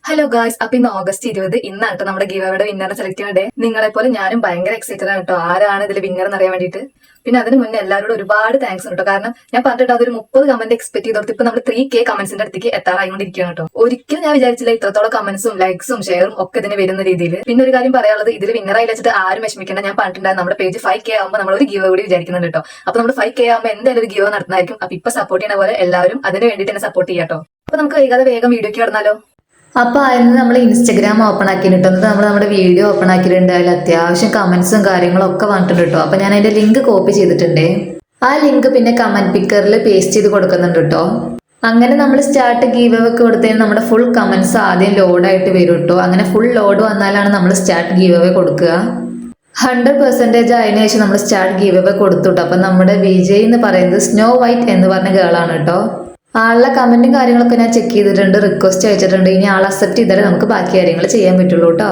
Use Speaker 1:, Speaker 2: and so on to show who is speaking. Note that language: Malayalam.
Speaker 1: ഹലോ ഗായ്സ്, അപ്പൊ ഇന്ന് ഓഗസ്റ്റ് 20 ഇന്നാണ് കേട്ടോ നമ്മുടെ ഗീവ് അവേയുടെ വിന്നറിനെ സെലക്ട് ചെയ്യുന്ന ഡേ. നിങ്ങളെ പോലെ ഞാനും ഭയങ്കര എക്സൈറ്റഡ് ആണ് കേട്ടോ ആരാണ് ഇതിൽ വിന്നർ എന്ന് അറിയാൻ വേണ്ടിയിട്ട്. പിന്നെ അതിന് മുന്നേ എല്ലാവരോടും ഒരുപാട് താങ്ക്സ് കേട്ടോ. കാരണം ഞാൻ പറഞ്ഞിട്ട് അതൊരു 30 കമന്റ് എക്സ്പെക്ട് ചെയ്തോട്ട് ഇപ്പൊ നമ്മൾ 3K കമന്റ്സിന്റെ അടുത്തേക്ക് എത്താറായിക്കൊണ്ടിരിക്കുകയാണ് കേട്ടോ. ഒരിക്കലും ഞാൻ വിചാരിച്ചില്ല ഇത്രത്തോളം കമന്റ്സും ലൈക്സും ഷെയറും ഒക്കെ ഇതിന് വരുന്ന രീതിയിൽ. പിന്നെ ഒരു കാര്യം പറയാനുള്ളത്, ഇതിൽ വിന്നറായി വെച്ചിട്ട് ആരും വിഷമിക്കേണ്ട. ഞാൻ പറഞ്ഞിട്ടുണ്ടായിരുന്നു നമ്മുടെ പേജ് 5K ആകുമ്പോൾ നമ്മൾ ഒരു ഗീവ് കൂടി വിചാരിക്കുന്നുണ്ട് കേട്ടോ. അപ്പൊ നമ്മൾ 5K ആകുമ്പോൾ എന്തായാലും ഒരു ഗീവ് നടത്തുന്നതായിരിക്കും. അപ്പൊ ഇപ്പൊ സപ്പോർട്ട് ചെയ്യുന്ന പോലെ എല്ലാവരും അതിന് വേണ്ടിയിട്ട് തന്നെ സപ്പോർട്ട് ചെയ്യാം കേട്ടോ. അപ്പൊ നമുക്ക് വൈകാതെ വേഗം വീഡിയോക്ക് കടന്നാലോ.
Speaker 2: അപ്പൊ അതിന് നമ്മൾ ഇൻസ്റ്റഗ്രാം ഓപ്പൺ ആക്കിയിട്ടുണ്ട്. നമ്മൾ നമ്മുടെ വീഡിയോ ഓപ്പൺ ആക്കിയിട്ടുണ്ട്. അതിൽ അത്യാവശ്യം കമന്റ്സും കാര്യങ്ങളും ഒക്കെ വന്നിട്ടുണ്ട് കേട്ടോ. അപ്പൊ ഞാൻ അതിന്റെ ലിങ്ക് കോപ്പി ചെയ്തിട്ടുണ്ട്. ആ ലിങ്ക് പിന്നെ കമന്റ് പിക്കറിൽ പേസ്റ്റ് ചെയ്ത് കൊടുക്കുന്നുണ്ട് കേട്ടോ. അങ്ങനെ നമ്മൾ സ്റ്റാർട്ട് ഗീവ് അവേ കൊടുത്തതിന് നമ്മുടെ ഫുൾ കമന്റ്സ് ആദ്യം ലോഡായിട്ട് വരും കേട്ടോ. അങ്ങനെ ഫുൾ ലോഡ് വന്നാലാണ് നമ്മൾ സ്റ്റാർട്ട് ഗീവ് അവേ കൊടുക്കുക. 100% അതിന് ശേഷം നമ്മൾ സ്റ്റാർട്ട് ഗീവ് അവേ കൊടുത്തു കേട്ടോ. അപ്പൊ നമ്മുടെ വിജയ് എന്ന് പറയുന്നത് സ്നോ വൈറ്റ് എന്ന് പറഞ്ഞ ഗേളാണ് കേട്ടോ. ആളുടെ കമന്റും കാര്യങ്ങളൊക്കെ ഞാൻ ചെക്ക് ചെയ്തിട്ടുണ്ട്, റിക്വസ്റ്റ് അയച്ചിട്ടുണ്ട്. ഇനി ആൾ അക്സെപ്റ്റ് ചെയ്താലേ നമുക്ക് ബാക്കി കാര്യങ്ങൾ ചെയ്യാൻ പറ്റുള്ളൂ കേട്ടോ.